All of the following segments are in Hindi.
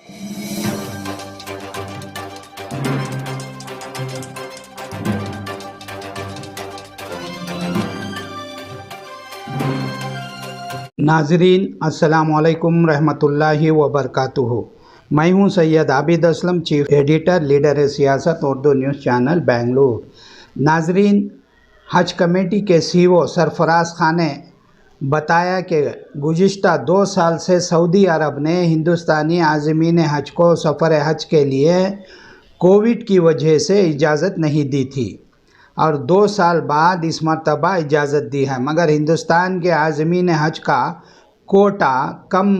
नाजरीन अस्सलामुअलैकुम रहमतुल्लाहि व बरकातुहू। मैं हूं Syed Abid Aslam, chief editor, leader सियासत उर्दू न्यूज़ चैनल बेंगलुरु। नाजरीन, हज कमेटी के सीईओ सरफराज खान ने बताया कि गुज़िश्ता 2 साल से सऊदी अरब ने हिंदुस्तानी आज़मीन हज को सफ़र हज के लिए कोविड की वजह से इजाज़त नहीं दी थी और 2 साल बाद इस मरतबा इजाज़त दी है, मगर हिंदुस्तान के आज़मीन हज का कोटा कम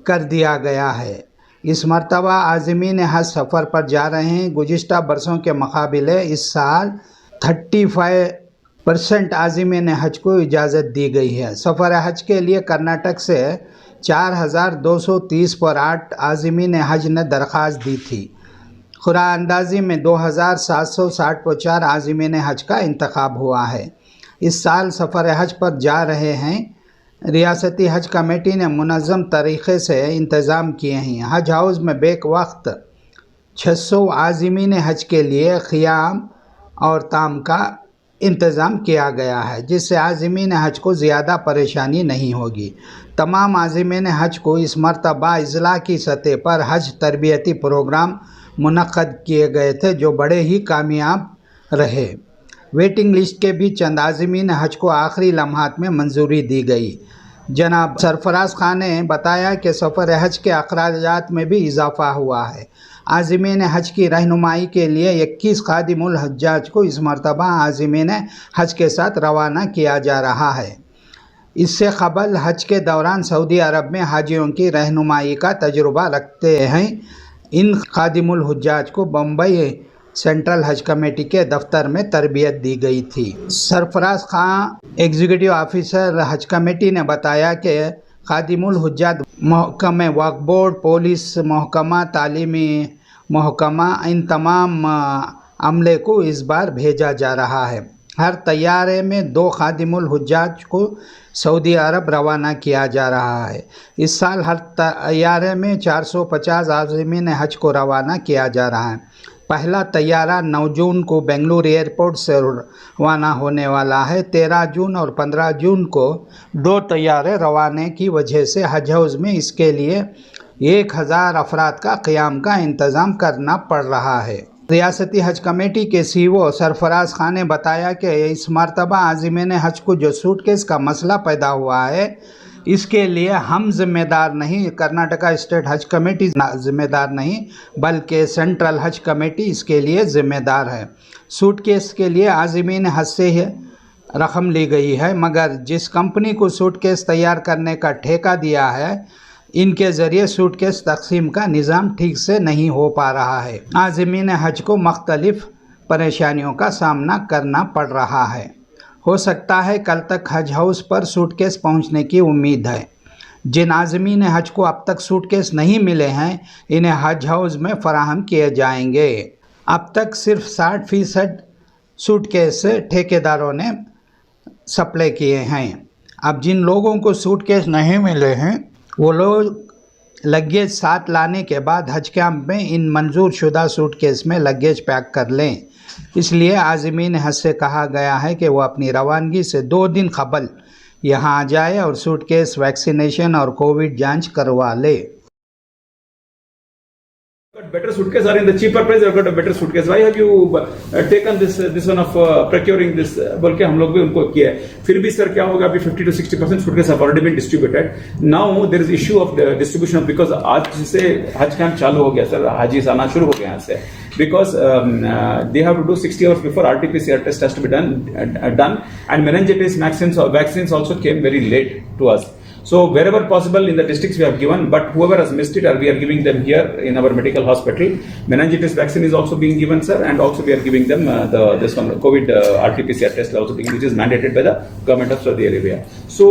कर दिया गया है। इस मरतबा आज़मीन हज सफ़र पर जा रहे हैं। गुज़िश्ता बरसों के मुकाबले इस साल 35% आज़मीन हज को इजाज़त दी गई है। सफ़र हज के लिए कर्नाटक से 4230 पर 8 आज़मीन हज ने दरख्वास्त दी थी। खुरा अंदाज़ी में 2760 पर 4 आज़मीन हज का इंतखाब हुआ है। इस साल सफ़र हज पर जा रहे हैं। रियासती हज कमेटी ने मुनज़्ज़म तरीक़े से इंतज़ाम किए हैं। हज हाउस में बेक वक्त 600 आज़मीन हज के लिए ख़ियाम और ताम का इंतज़ाम किया गया है, जिससे आज़मीन हज को ज़्यादा परेशानी नहीं होगी। तमाम आज़मीन हज को इस मरतबा अज़ला की सतह पर हज तरबियती प्रोग्राम मुनक़्क़द किए गए थे, जो बड़े ही कामयाब रहे। वेटिंग लिस्ट के भी चंद आज़मीन हज को आखिरी लम्हात में मंजूरी दी गई। जनाब सरफराज खान ने बताया कि सफ़र हज के अखराजात में भी इजाफ़ा हुआ है। आज़मीन हज की रहनुमाई के लिए 21 खादिमुल हज्जाज को इस मरतबा आज़मीन हज के साथ रवाना किया जा रहा है। इससे कबल हज के दौरान सऊदी अरब में हाजियों की रहनुमाई का तजुर्बा रखते हैं इन खादिमुल हुज्जाज को बम्बई सेंट्रल हज कमेटी के दफ्तर में तरबियत दी गई थी। सरफराज खान एग्जीक्यूटिव ऑफिसर हज कमेटी ने बताया कि खादिमुल हुज्जाज महकमे वक्फ बोर्ड, पुलिस महकमा, तालीमी महकमा, इन तमाम अमले को इस बार भेजा जा रहा है। हर तैयारे में 2 खादिमुल हुज्जाज को सऊदी अरब रवाना किया जा रहा है। इस साल हर तैयारे में 450 आज़मीन हज को रवाना किया जा रहा है। पहला तैयारा 9 जून को बेंगलुरु एयरपोर्ट से रवाना होने वाला है। 13 जून और 15 जून को 2 तैयारे रवाने की वजह से हज हाउस में इसके लिए 1000 अफराद का क़याम का इंतज़ाम करना पड़ रहा है। रियासती हज कमेटी के सीईओ सरफराज खान ने बताया कि इस मरतबा आज़मीन हज को जो सूटकेस का मसला पैदा हुआ है, इसके लिए हम ज़िम्मेदार नहीं, कर्नाटका स्टेट हज कमेटी ज़िम्मेदार नहीं, बल्कि सेंट्रल हज कमेटी इसके लिए ज़िम्मेदार है। सूटकेस के लिए आज़मीन हज से ही रकम ली गई है, मगर जिस कंपनी को सूटकेस तैयार करने का ठेका दिया है, इनके ज़रिए सूटकेस तकसीम का निज़ाम ठीक से नहीं हो पा रहा है। आज़मीन हज को मुख्तलिफ़ परेशानियों का सामना करना पड़ रहा है। हो सकता है कल तक हज हाउस पर सूटकेस पहुंचने की उम्मीद है। जिन आज़मीन हज को अब तक सूटकेस नहीं मिले हैं, इन्हें हज हाउस में फ़राहम किए जाएंगे। अब तक सिर्फ 60% सूटकेस ठेकेदारों ने सप्लाई किए हैं। अब जिन लोगों को सूटकेस नहीं मिले हैं, वो लोग लगेज साथ लाने के बाद हज कैंप में इन मंजूर शुदा सूटकेस में लगेज पैक कर लें। इसलिए आज़मीन हज से कहा गया है कि वो अपनी रवानगी से 2 दिन कबल यहाँ आ जाए और सूटकेस, वैक्सीनेशन और कोविड जांच करवा ले। Better suitcase or in the cheaper price I've got a better suitcase. Why have you taken this one of procuring this? बोल के हम लोग भी उनको किया है। फिर भी सर क्या होगा, अभी 50 to 60% suitcase have already been distributed. Now there is issue of the distribution because आज से हज कैंप चालू हो गया सर, हाजीज आना शुरू हो गया यहाँ से, because they have to do 60 hours before RT-PCR test has to be done and meningitis vaccines also came very late to us. So wherever possible in the districts we have given, but whoever has missed it, we are giving them here in our medical hospital. Meningitis vaccine is also being given, sir, and also we are giving them this one COVID RT-PCR test also being, which is mandated by the government of Saudi Arabia. So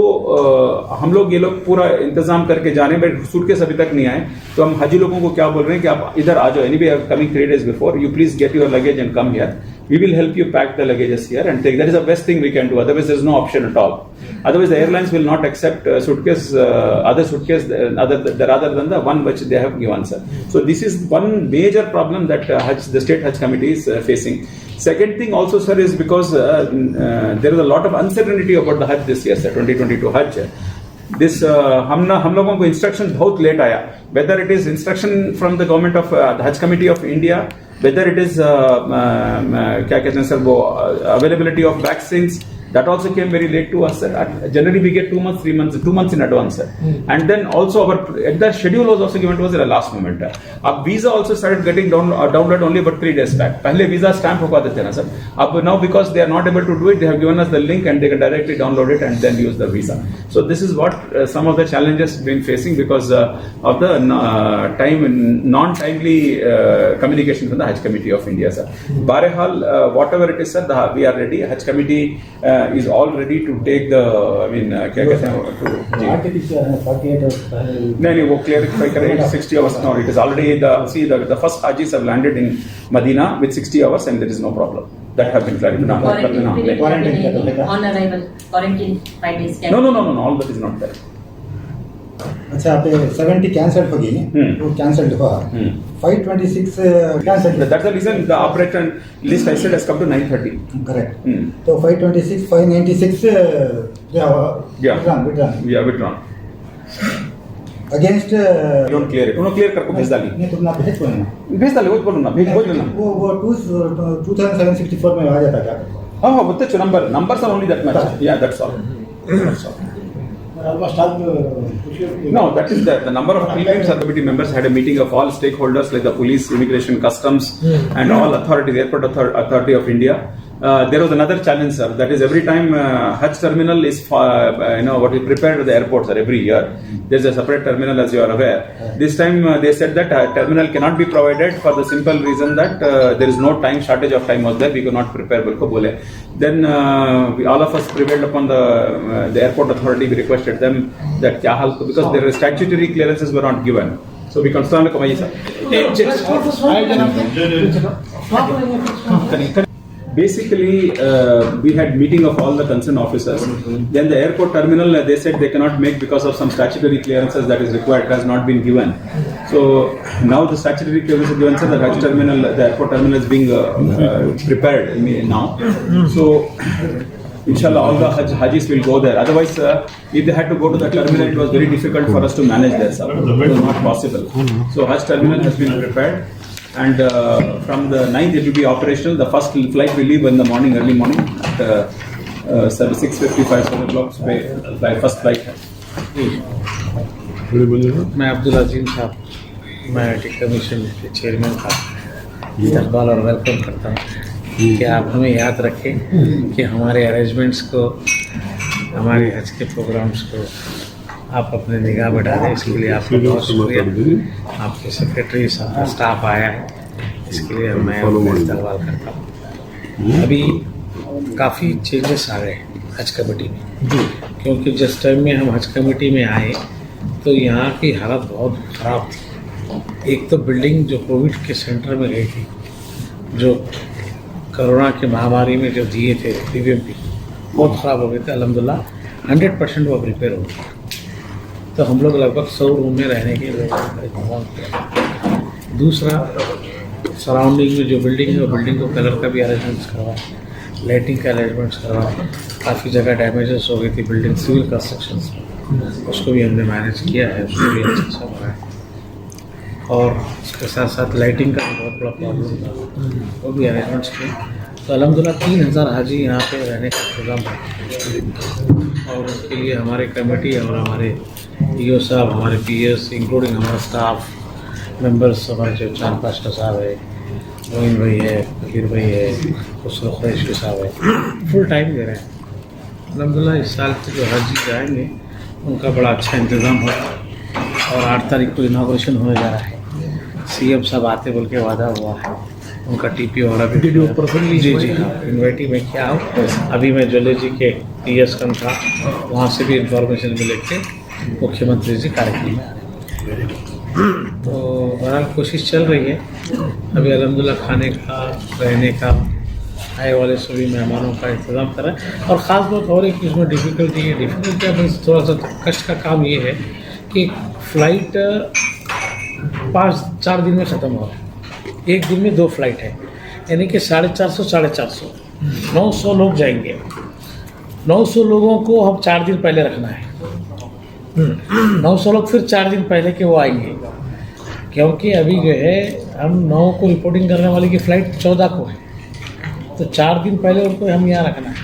हम लोग ये लोग पूरा इंतजाम करके जाने, बट सूटकेस अभी तक नहीं आए, तो हम हाजी लोगों को क्या बोल रहे हैं कि आप इधर आ जाओ, anyway coming 3 days before, you please get your luggage and come here. we will help you pack the luggages here and take. That is the best thing we can do. Otherwise, there is no option at all. Otherwise, the airlines will not accept other suitcase rather than the one which they have given, sir. So this is one major problem that the state Hajj committee is facing. Second thing also, sir, is because there is a lot of uncertainty about the Hajj this year, sir, 2022 Hajj. This हम लोगों को इंस्ट्रक्शन बहुत लेट आया, whether it is instruction from the government of the Hajj Committee of India, whether it is क्या कहते हैं सर वो availability of vaccines, that also came very late to us, sir. Generally we get 2 months, 3 months, 2 months in advance, sir. And then also the schedule was also given to us at the last moment. Our visa also started getting downloaded only about 3 days back. पहले visa stamp होगा देते ना sir. अब now because they are not able to do it, they have given us the link and they can directly download it and then use the visa. So this is what some of the challenges been facing because of the non-timely communication from the Hajj Committee of India, sir. Barehal, whatever it is, sir, we are ready. Hajj Committee is all ready to take the, I mean, क्या कहते हैं नहीं वो clarify करें 60 hours now. It is already the first Hajis have landed in Medina with 60 hours and there is no problem. That have been clarified. On arrival, quarantine 5 days. No, all that is not there. अच्छा आप 70 कैंसिल होगी वो कैंसिल हुआ 526 cancel That's the reason the operator list I said has come to 930. Correct तो 526 596 withdrawn against don't clear it उन्होंने clear करके भेज डाली नहीं तुम ना भेज लेना वो बोलूँगा भेज लेना वो 2764 में आ जाता क्या हाँ वो तो numbers are only that much. Yeah, that's all. No, that is the number of pre-claim subcommittee members had a meeting of all stakeholders like the police, immigration, customs, and all authorities, Airport Authority of India. There was another challenge, sir. That is every time Hajj terminal is, what is prepared at the airport, sir. Every year there is a separate terminal, as you are aware. This time they said that terminal cannot be provided for the simple reason that there is no time shortage of time was there. We could not prepare. Then all of us prevailed upon the airport authority. We requested them that because their statutory clearances were not given. So we constantly come sir. Basically, we had meeting of all the concerned officers. Then the airport terminal, they said they cannot make because of some statutory clearances that is required, has not been given. So now the statutory clearance is given, so the Hajj terminal, the airport terminal is being prepared now. So inshallah, all the Hajis will go there. Otherwise, if they had to go to the terminal, it was very difficult for us to manage there. So it was not possible. So Hajj terminal has been prepared. And from the 9th it will be operational. The first flight will leave in the morning, early morning at 6:55, 7 o'clock by first flight. मैं अब्दुल अजीम साहब, मैं आईटी कमीशन के चेयरमैन का इस्तकबाल और वेलकम करता हूँ कि आप हमें याद रखें कि हमारे अरेंजमेंट्स को, हमारे हज के प्रोग्राम्स को आप अपने निगाह में डालें। इसके लिए आपका बहुत शुक्रिया। आपके सेक्रेटरी साहब स्टाफ आया है, इसके लिए मैं इस्तकबाल करता हूँ। अभी काफ़ी चेंजेस आ गए हज कमेटी में, क्योंकि जिस टाइम में हम हज कमेटी में आए तो यहाँ की हालत बहुत ख़राब थी। एक तो बिल्डिंग जो कोविड के सेंटर में गई थी, जो कोरोना के महामारी में जो दिए थे PVMP, बहुत ख़राब हो गए थे। अल्हम्दुलिल्लाह 100% वो रिपेयर हो गया। तो हम लोग लगभग 100 रूम में रहने के लिए इंतजाम किया। दूसरा, सराउंडिंग में जो बिल्डिंग है वो बिल्डिंग को कलर का भी अरेंजमेंट्स करवाए, लाइटिंग का अरेंजमेंट्स करवाए। काफ़ी जगह डैमेजेस हो गई थी बिल्डिंग सिविल कंस्ट्रक्शन में, उसको भी हमने मैनेज किया है, उसको भी अच्छा सा बनाया। और उसके साथ साथ लाइटिंग का भी बहुत बड़ा प्रॉब्लम था, वो भी अरेंजमेंट्स किए। तो अल्हम्दुलिल्लाह 3000 हाजी यहाँ पे रहने का इंतज़ाम है। और उसके लिए हमारे कमेटी और हमारे EO साहब, हमारे PS, इंक्लूडिंग हमारा स्टाफ मेंबर्स, हमारे जो चांद पाशा साहब है, मोइन भाई है, फकीर भाई है, खुसरो कुरैशी साहब है, फुल टाइम दे रहे हैं। अल्हम्दुलिल्लाह इस साल से जो हाजी जाएंगे उनका बड़ा अच्छा इंतज़ाम होगा। और 8 तारीख को इनाग्रेशन होने जा रहा है। CM साहब आते बोल के वादा हुआ है, उनका TP वाला भी जी हाँ, इन्वाइटी में क्या हो। अभी मैं जोले जी के PS कम था, वहाँ से भी इंफॉर्मेशन मिले के मुख्यमंत्री जी कार्यक्रम में आ रहे हैं। तो बहरहाल कोशिश चल रही है। अभी अल्हम्दुलिल्लाह खाने का, रहने का, आए वाले सभी मेहमानों का इंतज़ाम कर रहे हैं। और ख़ास बात और एक इसमें डिफ़िकल्टी मीन्स थोड़ा सा कष्ट का काम ये है कि फ़्लाइट 4 दिन में ख़त्म हो रहा है। एक दिन में 2 फ्लाइट है, यानी कि 450 900 लोग जाएंगे। 900 लोगों को हम 4 दिन पहले रखना है। 900 लोग फिर 4 दिन पहले के वो आएंगे, क्योंकि अभी जो है हम 9 को रिपोर्टिंग करने वाले की फ़्लाइट 14 को है, तो 4 दिन पहले उनको हम यहाँ रखना है।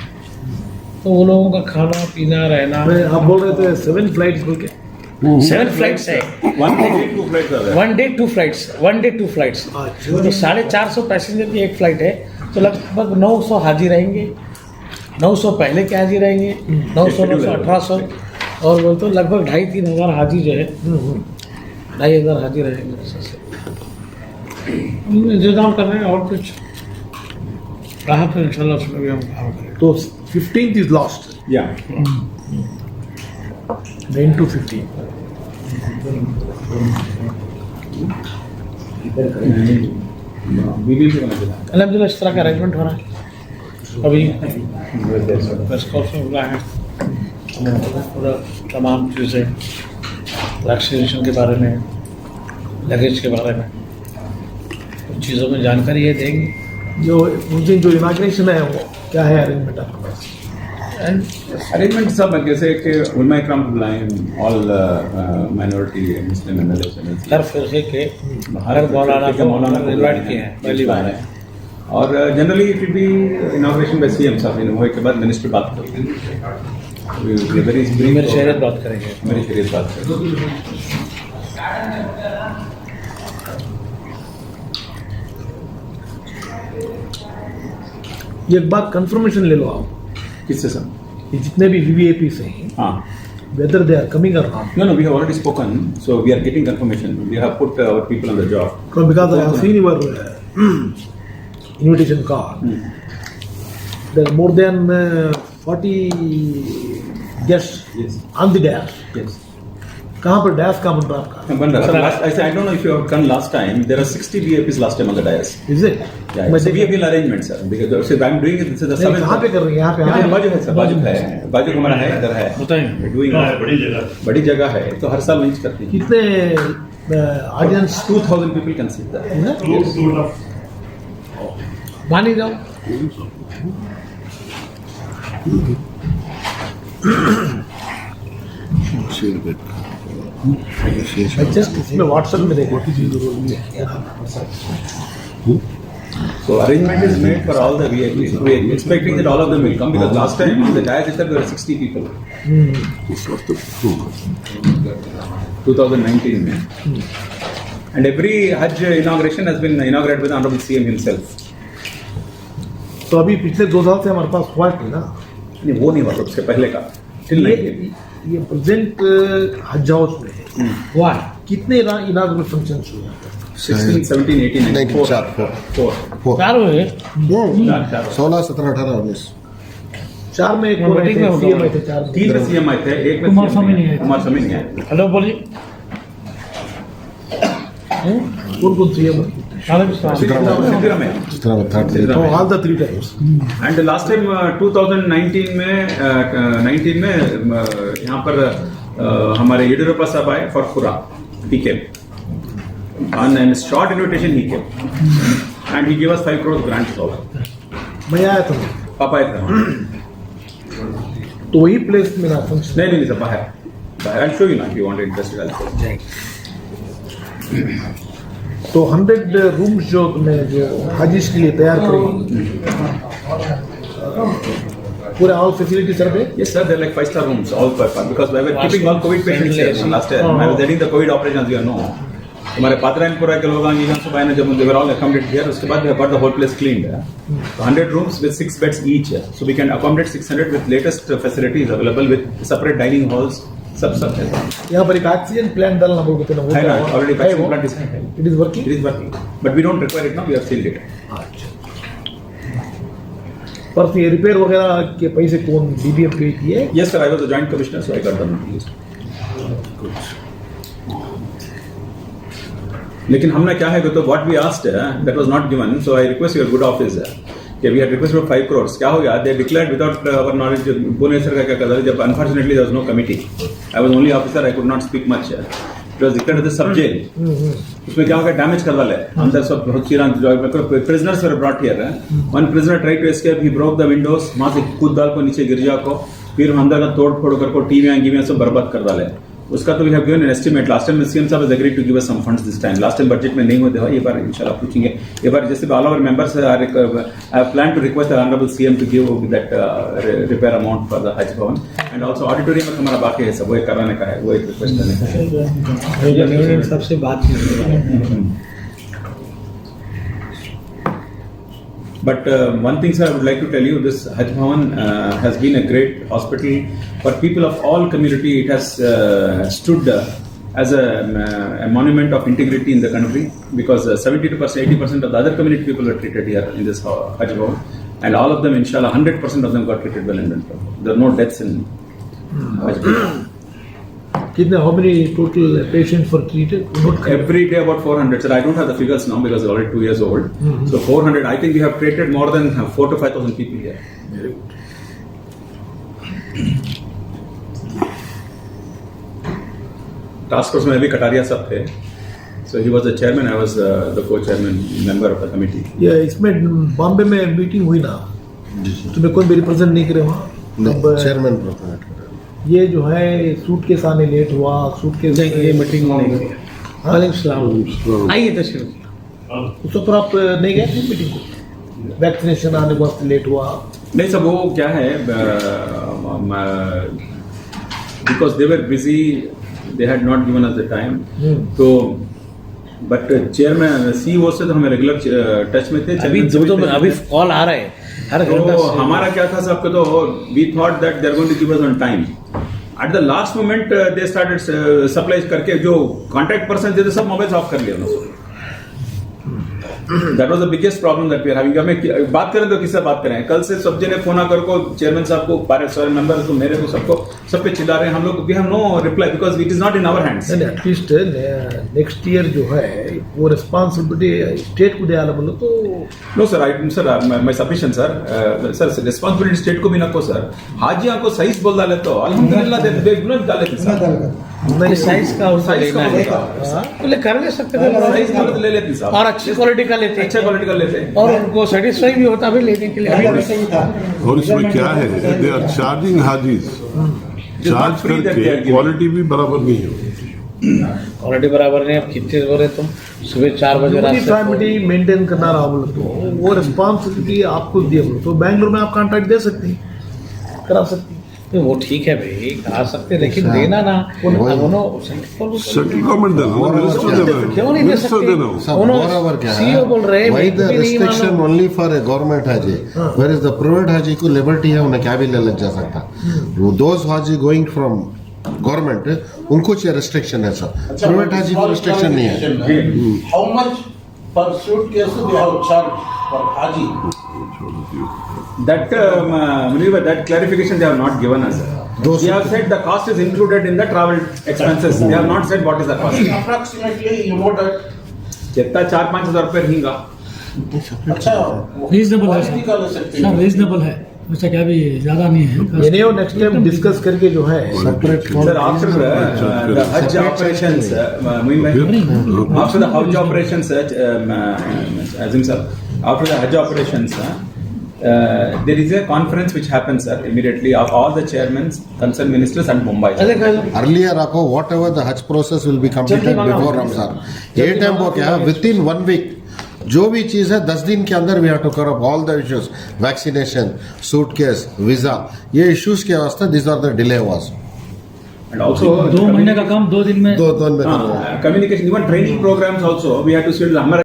तो वो लोगों का खाना पीना रहना। आप बोल रहे थे 7 फ्लाइट्स बोल के? 7 फ्लाइट्स है। 1 day 2 flights are there. 1 day 2 flights, 1 day 2 flights. तो 450 पैसेंजर की एक फ़्लाइट है, तो लगभग 900 हाजी रहेंगे। 900 पहले के हाजी रहेंगे, 900 1800, और बोल तो लगभग 2,500-3 हज़ार हाजी जो है, 2,500 हाजी रहेंगे। हम इंतजाम कर रहे हैं, और कुछ रहा तो इंशाल्लाह उसमें भी हम काम करेंगे। तो 15th is last, Yeah. 9 to 15। BBC का मैसेज आया। अल्हम्दुलिल्लाह इस तरह का अरेंजमेंट हो रहा है। अभी प्रेस कॉन्फ्रेंस हुआ है, पूरा तमाम चीज़ें वैक्सीनेशन के बारे में, लगेज के बारे में, कुछ चीज़ों में जानकारी ये देंगे। जो उस दिन जो इनाग्रेशन है वो क्या है अरेंजमेंट आपके पास? And arrangement सब जैसे कि उलमा इकराम बुलाएं, all minority Muslim MLAs हर फिरके के हर मौलाना को इन्वाइट किए हैं पहली बार है। और generally it will be inauguration by CM साहब, हुए के बाद मिनिस्टर बात करेंगे, मेरे शहर बात करेंगे, मेरी शरीयत बात करेंगे। ये एक बात कंफर्मेशन ले लो आप, किससे सर? ये जितने भी वीवीआईपी से हैं, हाँ, whether they are coming or not. no, we have already spoken, so we are getting confirmation. We have put our people on the job. Because I have seen your invitation card. There are more than 40 guests Yes. on the dais. Yes. कहाँ पर डैश का बन रहा है आपका? But sir, I don't know if you have come last time. There are 60 VIPs last time on the dais. Is it? Yeah, it's a VIP arrangement, sir. Because I'm doing it. This is the नहीं, कहाँ पे कर रहे हैं? यहाँ पे यहाँ बाजू है सर, बाजू है, बाजू हमारा है, इधर है। बताएंगे। Doing बड़ी जगह है, तो हर साल लंच करते हैं। कितने audience? 2,000 people can sit there. मान ही जाओ। जस्ट इसमें व्हाट्सएप में देखो। So arrangement is made for all the VIPs. We are expecting that all of them will come because last time on the dais itself there were 60 people. 2019 में. And every Hajj inauguration has been inaugurated with the Honorable CM himself. तो अभी पिछले 2 साल से हमारे पास हुआ है ना, नहीं वो नहीं हुआ, उसके पहले का till 19. ये प्रेजेंट हज हाउस में हुआ है। कितने इनागुरल फंक्शंस हुए हैं? 16, 17, 18, 19, 4. 4 हुए। 16, 17, 18, 19। 4 में एक हाँ, मीटिंग में होगा। सीएम आए थे, 4 में 3 में CM आए थे, एक में कुमार स्वामी नहीं आए थे। कुमार स्वामी नहीं आए। हेलो बोलिए। कौन सीएम? सिद्धरामैया। तो all the 3 times. And last time 2019 में यहाँ पर हमारे येडियुरप्पा साहब आए फॉर खुरा, he came on short invitation, he came and he gave us 5 crores grants also. मैं आया था, पापा आए थे वहाँ। तो वही प्लेस में ना फंक्शन। नहीं सर, बाहर I'll show you now if you want it interested, I'll show you. तो 100 रूम्स जो तुमने जो हाजिस के लिए तैयार करी, पूरे ऑल फैसिलिटी सर पे? Yes sir, they're like 5-star rooms all because we were keeping all COVID patients here last year. I was heading the COVID operations, you know. हमारे पात्रायनपुरा के लोग आए सुबह ने जब they were all accommodated here, उसके बाद we have got the whole place cleaned. So 100 rooms with 6 beds each, so we can accommodate 600 with latest facilities available with separate dining halls. सब है यहाँ पर एक ऑक्सीजन प्लांट डालना बोलते हैं, है ना, already oxygen plant is it is working. It is working, but we don't require it now. We have sealed it. अच्छा, पर ये रिपेयर वगैरह के पैसे कौन DBF पे किए? Yes sir, I was the joint commissioner, so I got them released. लेकिन हमने क्या है तो what we asked that was not given, so I request your good office कि we had requested for 5 crores, क्या हो गया, they declared without our knowledge. Bhubaneswar का क्या कहता है, जब unfortunately there was no committee, I was only officer, I could not speak much, it was declared as sub jail. उसमें क्या हो गया, डैमेज कर वाले अंदर सब बहुत चीरा, prisoners were brought here, one prisoner try to escape, he broke the windows, वहां से कूद डाल को नीचे गिर जा को, फिर अंदर का तोड़ फोड़ करको टीवी सब बर्बाद कर डाले। उसका तो we have given an estimate, last time CM साहब has agreed to give us some funds this time, last time budget में नहीं हुए थे, ये बार इंशाल्लाह पूछेंगे। ये बार जैसे all our members I plan to request the honourable CM to give that repair amount for the Haj Bhavan, and also auditorium में हमारा बाकी है सब, वो कराने का है, वो एक रिक्वेस्ट करने का है। सबसे बात कीजिए। But one thing, sir, I would like to tell you, this Haj Bhavan has been a great hospital for people of all community. It has stood as a monument of integrity in the country, because 70% to 80% of the other community people were treated here in this Haj Bhavan, and all of them, inshallah, 100% of them got treated well and well. There are no deaths in Haj Bhavan. How many total patients were treated? Every day about 400, sir. I don't have the figures now because it's already 2 years old. So 400, I think we have treated more than 4,000 to 5,000 people here. Very good. Task force में भी कटारिया सब थे. So he was the chairman, I was the co-chairman, member of the committee. ये इसमें बॉम्बे में मीटिंग हुई ना, तुम्हें कोई भी रिप्रेजेंट नहीं करे वहाँ? चेयरमैन प्रेजेंट करे। ये जो है सूटकेस आने लेट हुआ, सूटकेस ये मीटिंग नहीं की। वालेकुम सलाम, आइए तशरीफ। उस पर आप नहीं गए थे मीटिंग को? वैक्सीनेशन आने वास्ते लेट हुआ? नहीं सब वो क्या है, because they were busy, they had not given us the time, तो बट चेयरमैन सीईओ से तो हमें रेगुलर टच में थे। अभी कॉल आ रहा है हर घंटा। तो हमारा क्या था सबको, तो we thought that they are going to give us on time, at the last moment they started supply करके जो कॉन्टैक्ट पर्सन थे सब मोबाइल ऑफ कर लिया उन्होंने। That was the biggest problem that we are having. हमें बात करें तो किससे बात करें, कल से सब जने फोन आकर को चेयरमैन साहब को, सारे मेंबर्स को, मेरे को, सबको सब पे चिल्ला रहे हैं हम लोग, we have no reply because it is not in our hands. At least next year जो है वो रिस्पॉन्सिबिलिटी स्टेट को दिया बोलो तो। No sir, my sufficient sir, responsibility state को भी नको सर, हाजिया को सही बोल डाले तो अल्हम्दुलिल्लाह दे गुना डाले सर, नहीं साइज का और लेना है, बोले कर ले सकते थे, साइज गलत ले लेते साहब, और अच्छी क्वालिटी का लेते, अच्छा क्वालिटी का लेते, और उनको सेटिस्फाई भी होता भी लेने के लिए। सही था। और इसमें क्या है, दे आर चार्जिंग हाजीज, चार्ज करके क्वालिटी भी बराबर नहीं है, क्वालिटी बराबर नहीं। अब कितने बोले तुम सुबह 4 बजे रात यूनिफॉर्मिटी मेंटेन करना रहा बोलो तो वो रिस्पॉन्सिबिलिटी आपको दिए बोलो तो बैंगलोर में आप कॉन्ट्रैक्ट दे सकते हैं, करा सकते हैं। तो वो ठीक है भाई, आ सकते, लेकिन देना ना सेंट्रल गवर्नमेंट देना, मिनिस्टर देना, क्यों नहीं दे सकते? बराबर क्या है, सीईओ बोल रहे हैं वही the restriction only for a government हाजी, वेयर इज द प्राइवेट हाजी को लिबर्टी है, उन्हें क्या भी ले लग जा सकता। वो दोस्त हाजी गोइंग फ्रॉम गवर्नमेंट उनको चाहिए रिस्ट्रिक्शन है सर, प्राइवेट हाजी को रिस्ट्रिक्शन नहीं है। How much per suitcase they have charged for Haji? That Munir, that clarification they have not given us. They have said the cost is included in the travel expenses. They have not said what is the cost. Approximately you know that. जितना 4-5 हजार रुपए रहेगा। अच्छा रीजनेबल है quality का ले सकते सर, हैं। रीजनेबल है, वैसा क्या भी ज्यादा नहीं है। ये नेक्स्ट टाइम डिस्कस करके जो है Sir, after the Hajj operations, after the Hajj operations, Azim sir, after the Hajj operations, there is a conference which happens immediately of all the chairmen, concerned ministers and Mumbai. Earlier आपको whatever the Hajj process will be completed before Ramzan, ये टाइम वो क्या है, within 1 week जो भी चीज है 10 दिन के अंदर we have to cover up all the issues, vaccination, suitcase, visa, ये इश्यूज के वास्ते this are the delay was. And also 2 महीने का काम 2 दिन में दो दिन में communication, even training programs also we have to schedule. हमारा